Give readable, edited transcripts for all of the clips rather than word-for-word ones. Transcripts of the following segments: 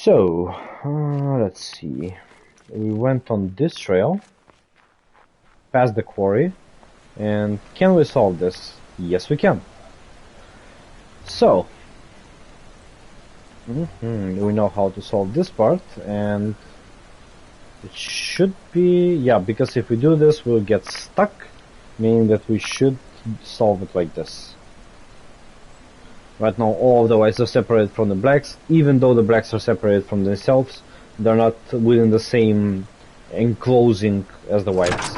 So, let's see. We went on this trail, past the quarry, and can we solve this? Yes, we can. So, we know how to solve this part, and it should be, yeah, because if we do this, we'll get stuck, meaning that we should solve it like this. Right now, all of the whites are separated from the blacks. Even though the blacks are separated from themselves, they're not within the same enclosing as the whites.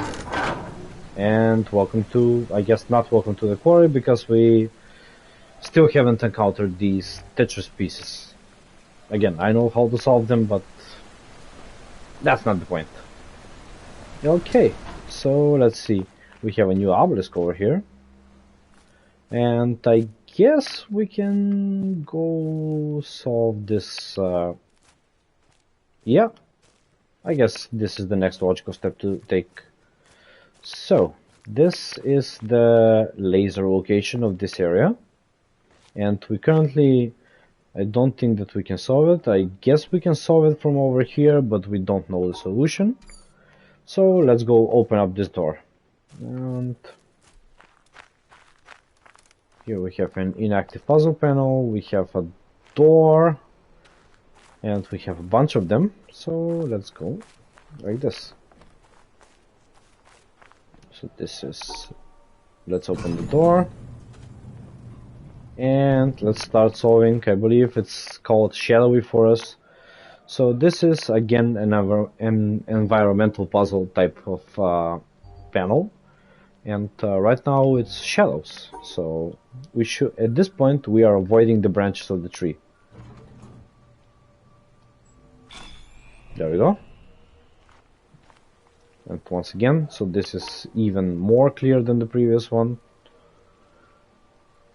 And welcome to, I guess not welcome to the quarry, because we still haven't encountered these Tetris pieces. Again, I know how to solve them, but that's not the point. Okay, so let's see. We have a new obelisk over here. And I guess we can go solve this. Yeah, I guess this is the next logical step to take. So, this is the laser location of this area. And we currently, I don't think that we can solve it. I guess we can solve it from over here, but we don't know the solution. So, let's go open up this door. And here we have an inactive puzzle panel, we have a door, and we have a bunch of them. So let's go like this. So this is, let's open the door and let's start solving. I believe it's called Shadowy Forest. So this is again an environmental puzzle type of panel. And right now it's shadows, so we should, at this point, we are avoiding the branches of the tree. There we go. And once again, so this is even more clear than the previous one.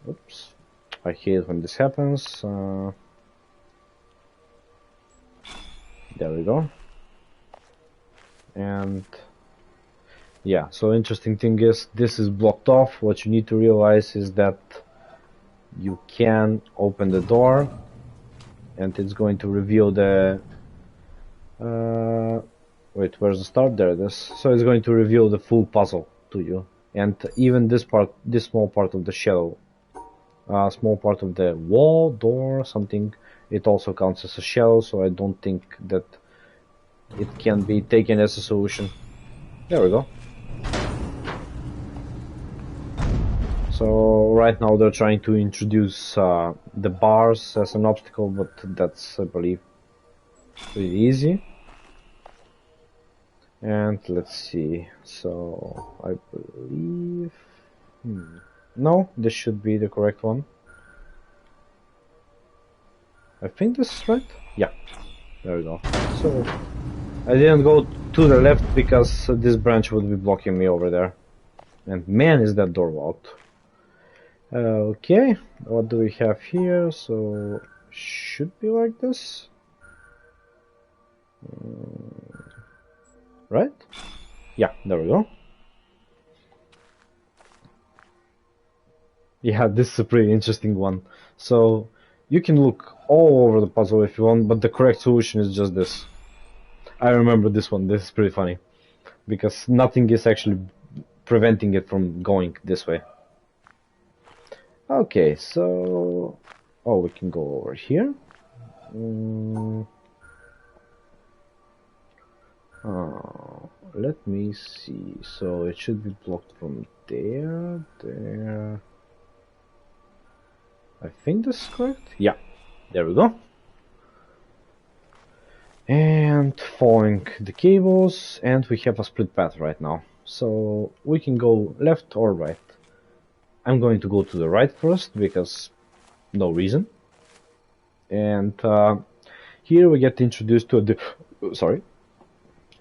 Oops, I hate when this happens. There we go. And yeah, so interesting thing is this is blocked off. What you need to realize is that you can open the door and it's going to reveal the wait, where's the start? There it is. So it's going to reveal the full puzzle to you, and even this part, this small part of the shadow, small part of the wall, door, something, it also counts as a shadow, so I don't think that it can be taken as a solution. There we go. So right now they're trying to introduce the bars as an obstacle, but that's, I believe, pretty easy. And let's see, so I believe, no, this should be the correct one. I think this is right. Yeah, there we go. So I didn't go to the left because this branch would be blocking me over there. And man, is that door locked. Okay, what do we have here? So should be like this, right? Yeah, there we go. Yeah, this is a pretty interesting one. So you can look all over the puzzle if you want, but the correct solution is just this. I remember this one. This is pretty funny because nothing is actually preventing it from going this way. Okay, so we can go over here. Let me see. So it should be blocked from there. I think this is correct. Yeah, there we go. And following the cables, and we have a split path right now. So we can go left or right. I'm going to go to the right first because no reason. And here we get introduced to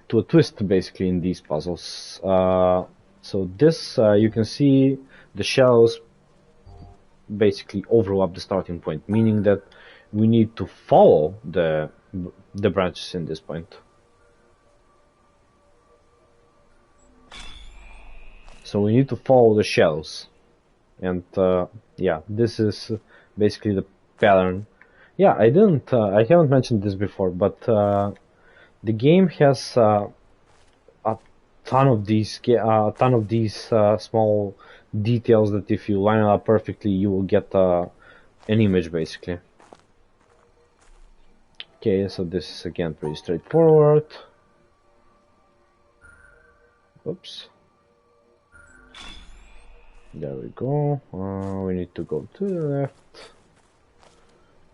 to a twist basically in these puzzles. So this you can see the shadows basically overlap the starting point, meaning that we need to follow the branches in this point. So we need to follow the shadows, and yeah, this is basically the pattern Yeah, I haven't mentioned this before, but the game has a a ton of these small details that if you line it up perfectly, you will get an image basically. Okay, so this is again pretty straightforward. Oops. There we go. We need to go to the left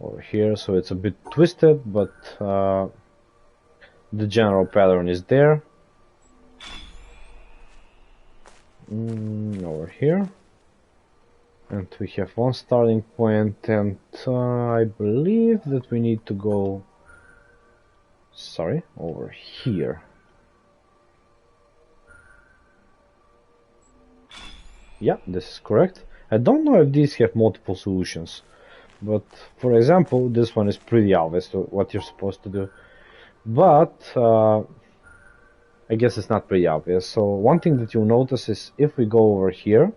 over here, so it's a bit twisted, but the general pattern is there. Over here. And we have one starting point, and I believe that we need to go, sorry, over here. Yeah, this is correct. I don't know if these have multiple solutions, but for example, this one is pretty obvious to what you're supposed to do. But I guess it's not pretty obvious. So one thing that you'll notice is if we go over here,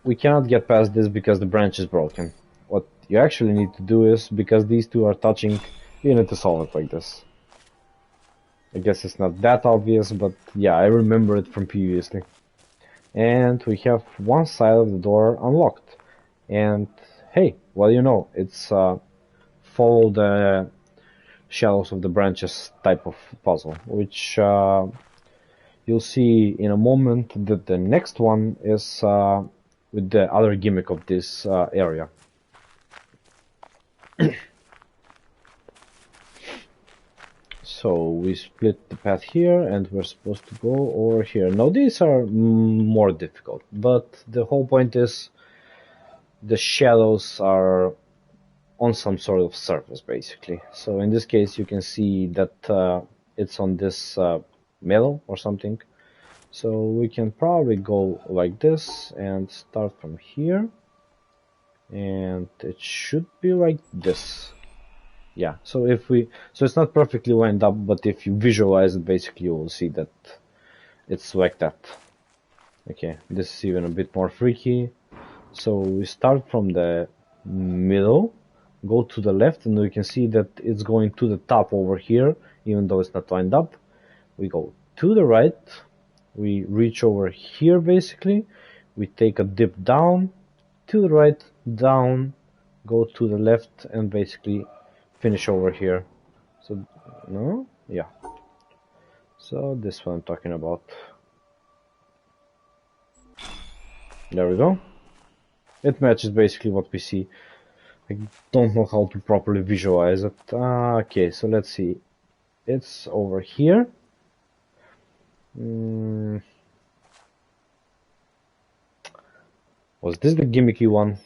we cannot get past this because the branch is broken. What you actually need to do is, because these two are touching, you need to solve it like this. I guess it's not that obvious, but yeah, I remember it from previously. And we have one side of the door unlocked. And hey, well, you know, it's follow the shadows of the branches type of puzzle, which you'll see in a moment that the next one is with the other gimmick of this area. So we split the path here and we're supposed to go over here. Now these are more difficult, but the whole point is the shadows are on some sort of surface basically. So in this case you can see that it's on this metal or something. So we can probably go like this and start from here. And it should be like this. Yeah, so it's not perfectly lined up, but if you visualize it, basically you will see that it's like that. Okay, this is even a bit more freaky. So we start from the middle, go to the left, and we can see that it's going to the top over here, even though it's not lined up. We go to the right, we reach over here basically, we take a dip down, to the right, down, go to the left, and basically finish over here. So, no? Yeah. So this one I'm talking about. There we go. It matches basically what we see. I don't know how to properly visualize it. Okay, so let's see. It's over here. Was this the gimmicky one?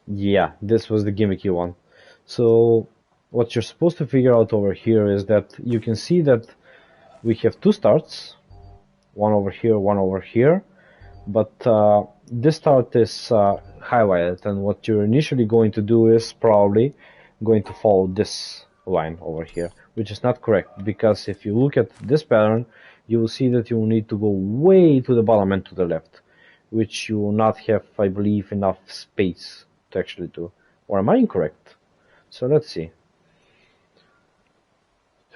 Yeah, this was the gimmicky one. So what you're supposed to figure out over here is that you can see that we have two starts, one over here, one over here, but this start is highlighted, and what you're initially going to do is probably going to follow this line over here, which is not correct, because if you look at this pattern, you will see that you will need to go way to the bottom and to the left, which you will not have, I believe, enough space to actually do. Or am I incorrect? So let's see.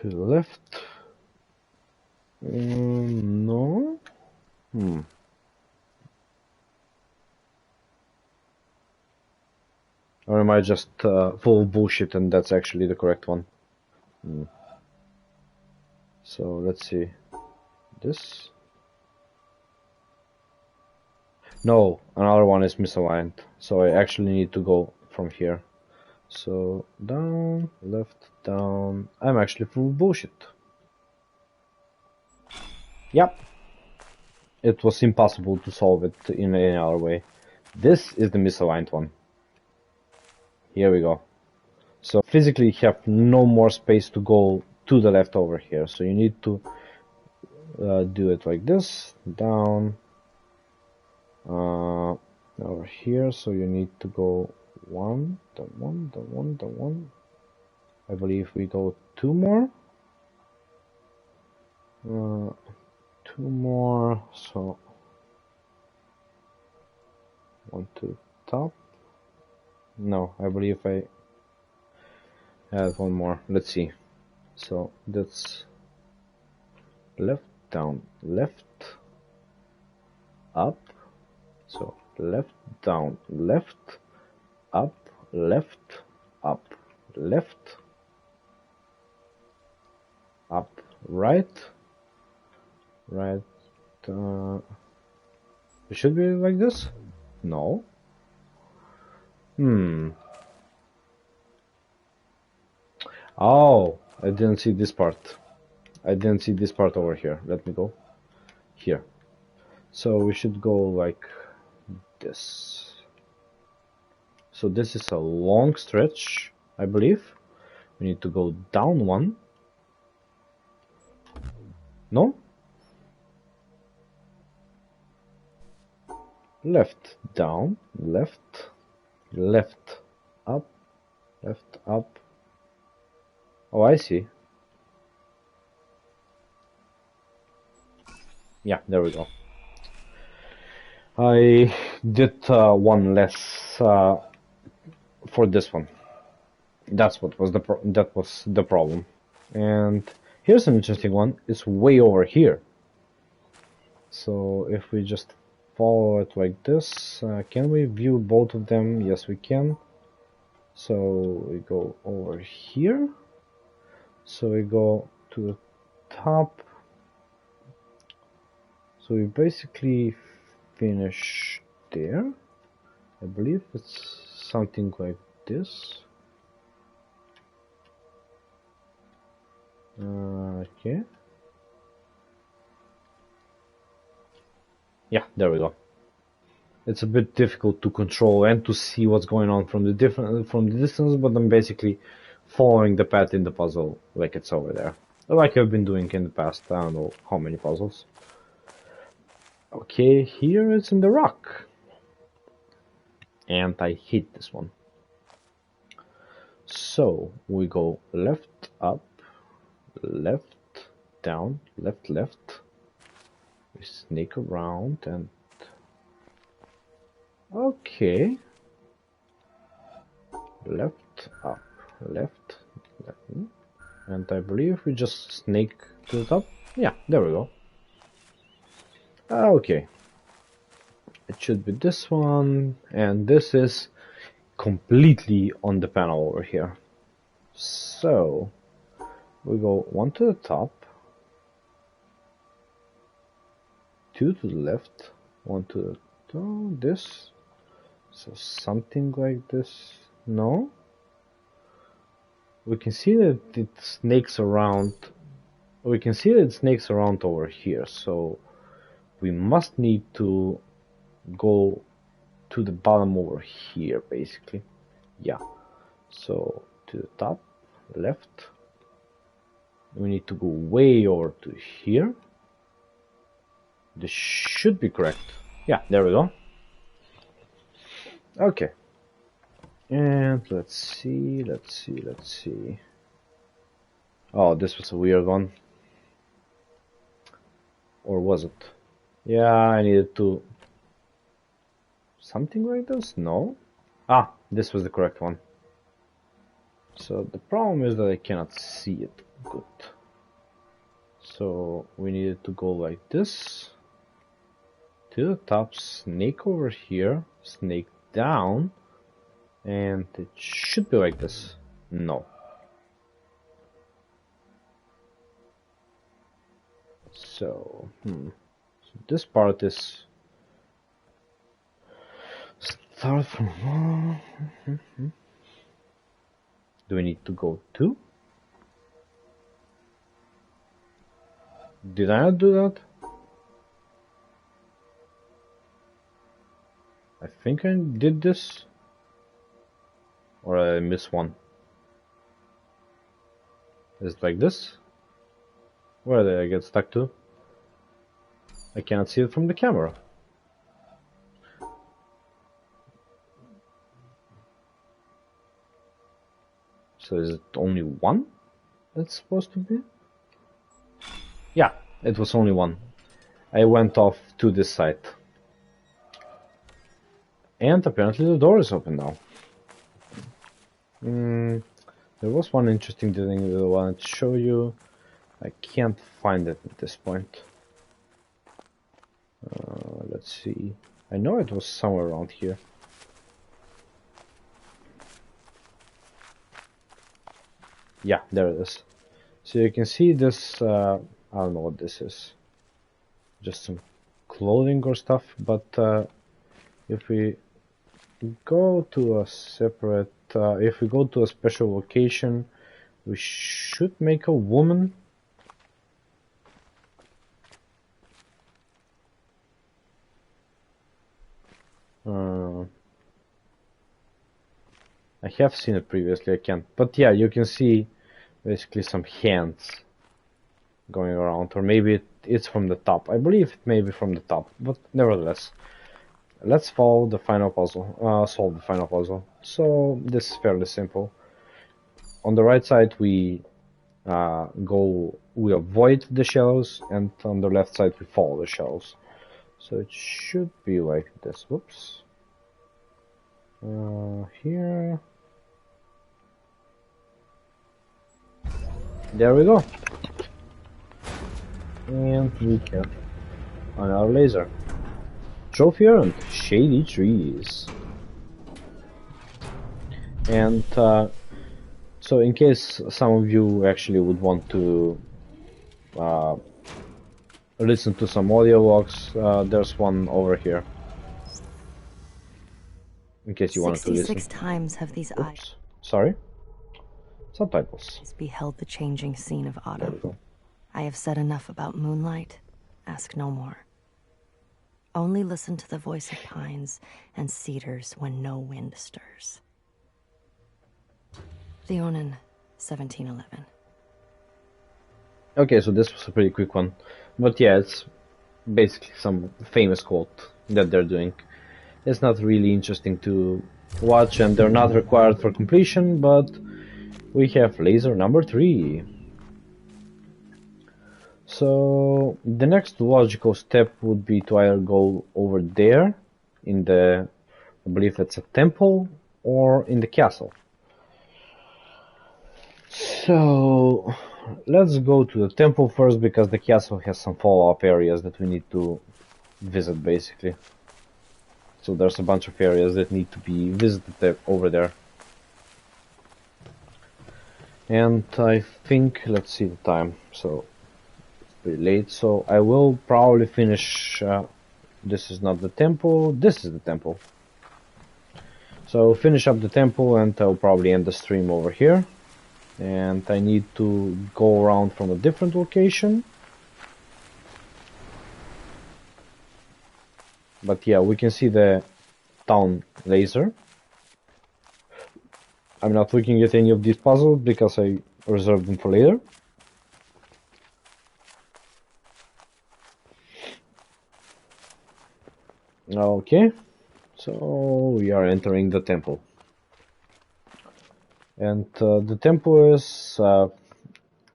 To the left. No. Or am I just full of bullshit and that's actually the correct one? So let's see. This? No, another one is misaligned. So I actually need to go from here. So down, left, down. I'm actually full of bullshit. Yep. It was impossible to solve it in any other way. This is the misaligned one. Here we go. So physically you have no more space to go to the left over here. So you need to do it like this, down, over here. So you need to go one, the one, the one, the one. I believe we go two more. Two more. So one to the top. No, I believe I had one more. Let's see. So that's left, down, left, up. So left, down, left, up, left, up, left, up, right, right. It should be like this? No. Oh, I didn't see this part. I didn't see this part over here. Let me go. Here. So we should go like this. So this is a long stretch, I believe. We need to go down one. No? Left, down, left, left, up, left, up. Oh, I see. Yeah, there we go. I did one less for this one. That was the problem. And here's an interesting one. It's way over here. So if we just follow it like this, can we view both of them? Yes, we can. So we go over here. So we go to the top. So we basically finish there. I believe it's something like this. Okay. Yeah, there we go. It's a bit difficult to control and to see what's going on from the distance, but I'm basically following the path in the puzzle like it's over there, like I've been doing in the past. I don't know how many puzzles. Okay, here it's in the rock, and I hit this one. So we go left, up, left, down, left, left. We sneak around and okay, left, up, left, left, and I believe we just snake to the top. Yeah, there we go. Okay, it should be this one, and this is completely on the panel over here. So we go one to the top, two to the left, one to the top, this. So something like this. No? We can see that it snakes around. We can see that it snakes around over here. So we must need to go to the bottom over here, basically. Yeah. So to the top, left. We need to go way over to here. This should be correct. Yeah, there we go. Okay. And let's see. Oh, this was a weird one. Or was it? Yeah, I needed to... Something like this? No? Ah, this was the correct one. So the problem is that I cannot see it good. So we needed to go like this. To the top, snake over here, snake down. And it should be like this. No. So, so this part is start from one. Do we need to go two? Did I not do that? I think I did this. Or I missed one. Is it like this? Where did I get stuck to? I cannot see it from the camera. So is it only one that's supposed to be? Yeah, it was only one. I went off to this side. And apparently the door is open now. Mm, there was one interesting thing that I wanted to show you. I can't find it at this point. Let's see. I know it was somewhere around here. Yeah, there it is. So you can see this, I don't know what this is. Just some clothing or stuff, but if we go to a separate, if we go to a special location, we should make a woman. I have seen it previously, I can't. But yeah, you can see basically some hands going around, or maybe it's from the top. I believe it may be from the top, but nevertheless. Let's follow the final puzzle, solve the final puzzle. So this is fairly simple. On the right side we we avoid the shells, and on the left side we follow the shells. So it should be like this. Whoops. Here. There we go. And we can on our laser. Trophy earned, Shady Trees. And so in case some of you actually would want to listen to some audio logs, there's one over here. In case you wanted to listen. 66 times have these eyes. Sorry? Subtitles. Beheld the changing scene of autumn. I have said enough about moonlight. Ask no more. Only listen to the voice of pines and cedars when no wind stirs. Leonin, 1711. Okay, so this was a pretty quick one. But yeah, it's basically some famous quote that they're doing. It's not really interesting to watch, and they're not required for completion, but we have laser number 3. So the next logical step would be to either go over there in the, I believe it's a temple, or in the castle. So let's go to the temple first, because the castle has some follow-up areas that we need to visit basically. So there's a bunch of areas that need to be visited over there. And I think, let's see the time, so it's pretty late, so I will probably finish, this is not the temple, this is the temple. So I'll finish up the temple and I'll probably end the stream over here. And I need to go around from a different location. But yeah, we can see the town laser. I'm not looking at any of these puzzles because I reserved them for later. Okay, so we are entering the temple. And the temple is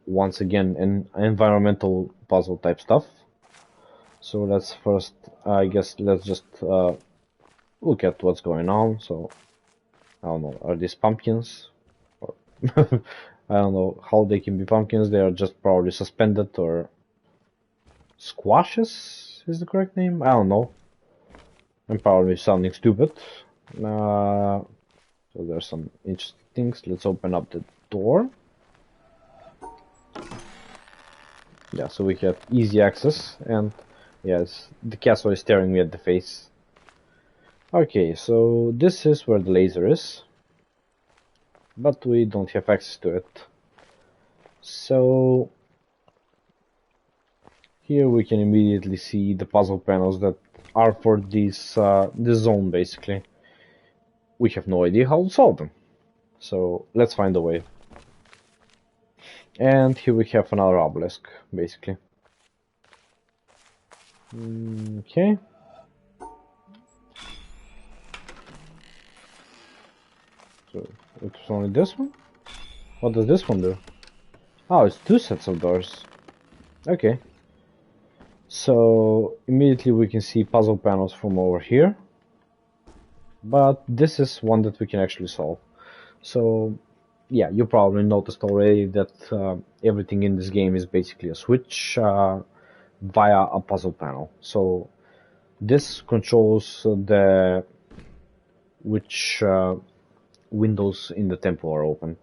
once again an environmental puzzle type stuff. So let's first, I guess, let's just look at what's going on. So I don't know, are these pumpkins? Or I don't know how they can be pumpkins. They are just probably suspended, or squashes is the correct name. I don't know. I'm probably sounding stupid. So there's some interesting things. Let's open up the door. Yeah, so we have easy access, and yes, the castle is staring me at the face. Okay, so this is where the laser is, but we don't have access to it. So here we can immediately see the puzzle panels that are for this zone basically. We have no idea how to solve them, so let's find a way. And here we have another obelisk basically. Okay. So it's only this one? What does this one do? Oh, it's 2 sets of doors. Okay. So immediately we can see puzzle panels from over here. But this is one that we can actually solve. So yeah, you probably noticed already that everything in this game is basically a switch via a puzzle panel. So this controls the which windows in the temple are open.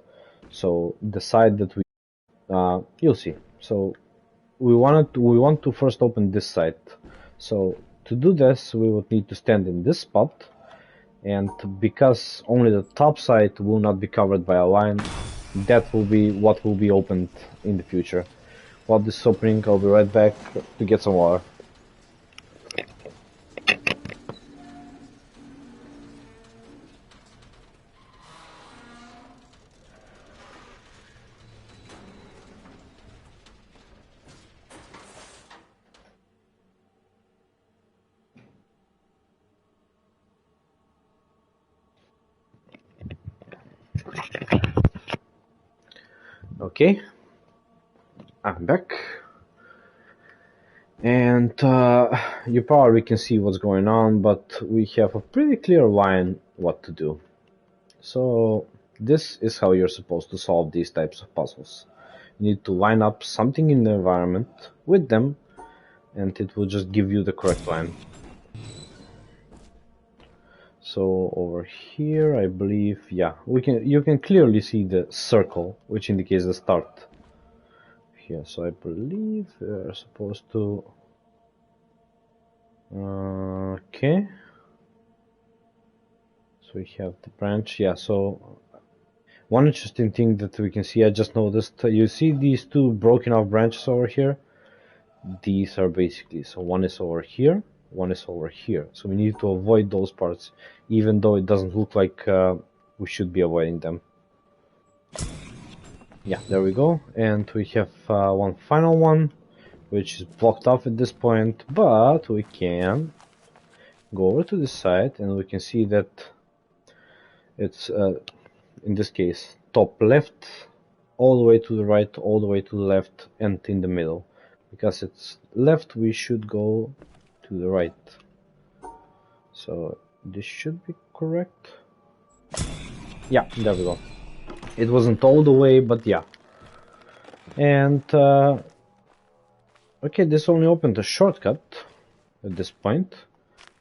So the side that we you'll see. So we want to first open this side. So to do this, we would need to stand in this spot, and because only the top side will not be covered by a line, that will be what will be opened in the future. While this is opening, I'll be right back to get some water. Okay, I'm back. And you probably can see what's going on, but we have a pretty clear line what to do. So this is how you're supposed to solve these types of puzzles. You need to line up something in the environment with them, and it will just give you the correct line. So over here, I believe, yeah, you can clearly see the circle, which indicates the start. Here, so I believe we're supposed to. Okay. So we have the branch. Yeah. So one interesting thing that we can see, I just noticed. You see these two broken off branches over here. These are basically, so one is over here, one is over here. So we need to avoid those parts, even though it doesn't look like we should be avoiding them. Yeah, there we go. And we have one final one, which is blocked off at this point, but we can go over to this side and we can see that it's, in this case, top left, all the way to the right, all the way to the left, and in the middle. Because it's left, we should go to the right. So this should be correct. Yeah, there we go. It wasn't all the way, but yeah. And okay, this only opened a shortcut at this point,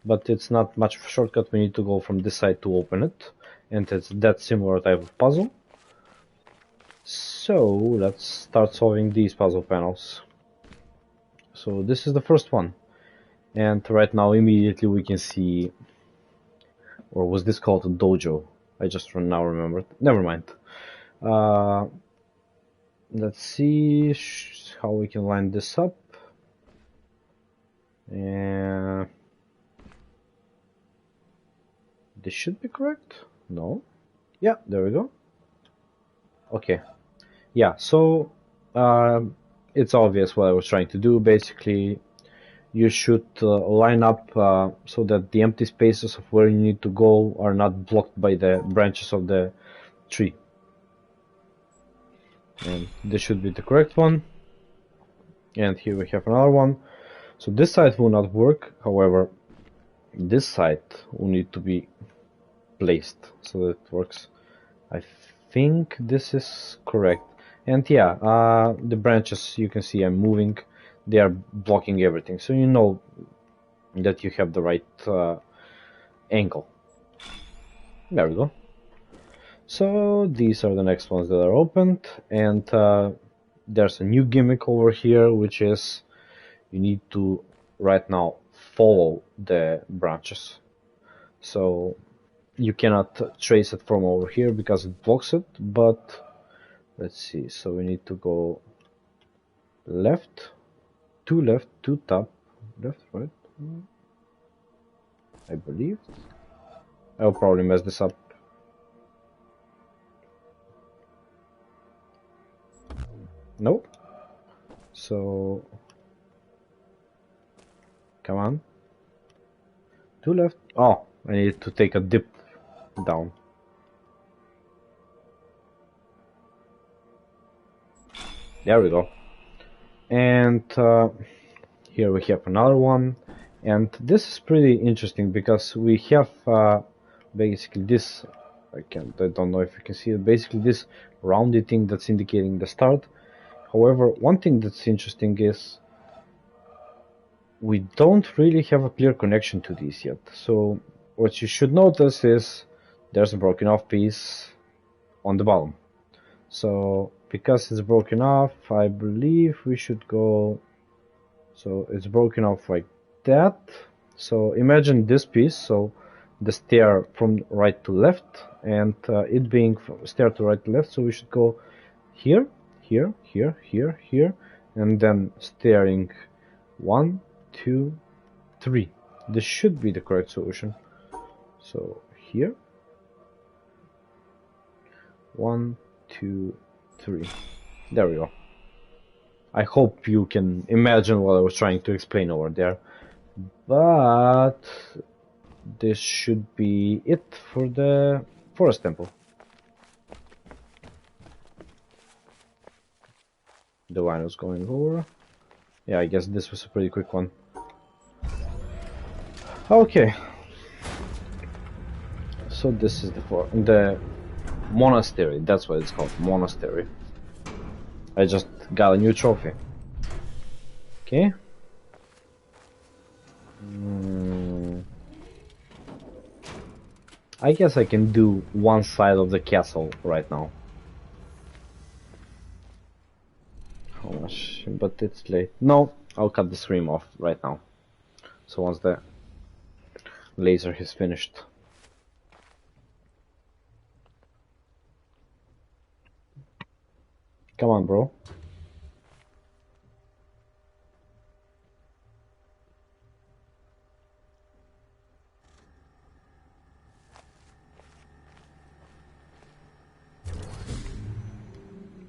but it's not much of a shortcut. We need to go from this side to open it, and it's that similar type of puzzle. So let's start solving these puzzle panels. So this is the first one, and right now immediately we can see, or was this called a dojo? I just now remembered. Never mind. Let's see how we can line this up. And this should be correct. No. Yeah, there we go. Okay. Yeah, so it's obvious what I was trying to do. Basically, you should line up so that the empty spaces of where you need to go are not blocked by the branches of the tree. And this should be the correct one. And here we have another one. So this side will not work. However, this side will need to be placed so that it works. I think this is correct. And yeah, the branches you can see I'm moving, they are blocking everything. So you know that you have the right angle. There we go. So these are the next ones that are opened, and there's a new gimmick over here, which is you need to right now follow the branches. So you cannot trace it from over here because it blocks it, but let's see. So we need to go left, to top, left, right, I believe. I'll probably mess this up. Nope. So come on. To left. Oh, I need to take a dip down. There we go. And here we have another one. And this is pretty interesting because we have basically this I don't know if you can see it. Basically, this roundy thing that's indicating the start. However, one thing that's interesting is we don't really have a clear connection to these yet. So what you should notice is there's a broken off piece on the bottom. So because it's broken off, I believe we should go. So it's broken off like that. So imagine this piece. So the stair from right to left, and it being stair to right to left. So we should go here, here, here, here, here, and then stairing 1, 2, 3. This should be the correct solution. So here, 1, 2, 3. There we go. I hope you can imagine what I was trying to explain over there. But this should be it for the forest temple. The line was going over. Yeah, I guess this was a pretty quick one. Okay. So this is the monastery. That's what it's called, monastery. I just got a new trophy. Okay. I guess I can do one side of the castle right now. How much? But it's late. No, I'll cut the stream off right now. So once the laser is finished. Come on, bro.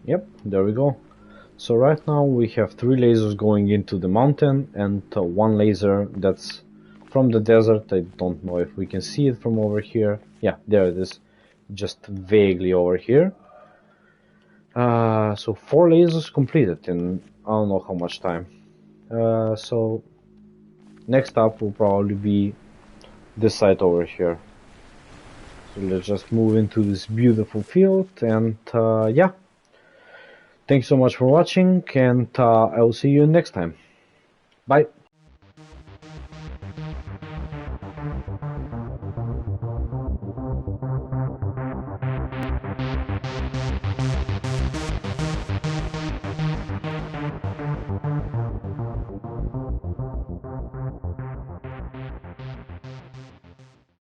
Yep, there we go. So right now we have 3 lasers going into the mountain and 1 laser that's from the desert. I don't know if we can see it from over here. Yeah, there it is, just vaguely over here. So 4 lasers completed in I don't know how much time. So next up will probably be this side over here. So let's just move into this beautiful field and yeah. Thanks so much for watching, and I will see you next time. Bye.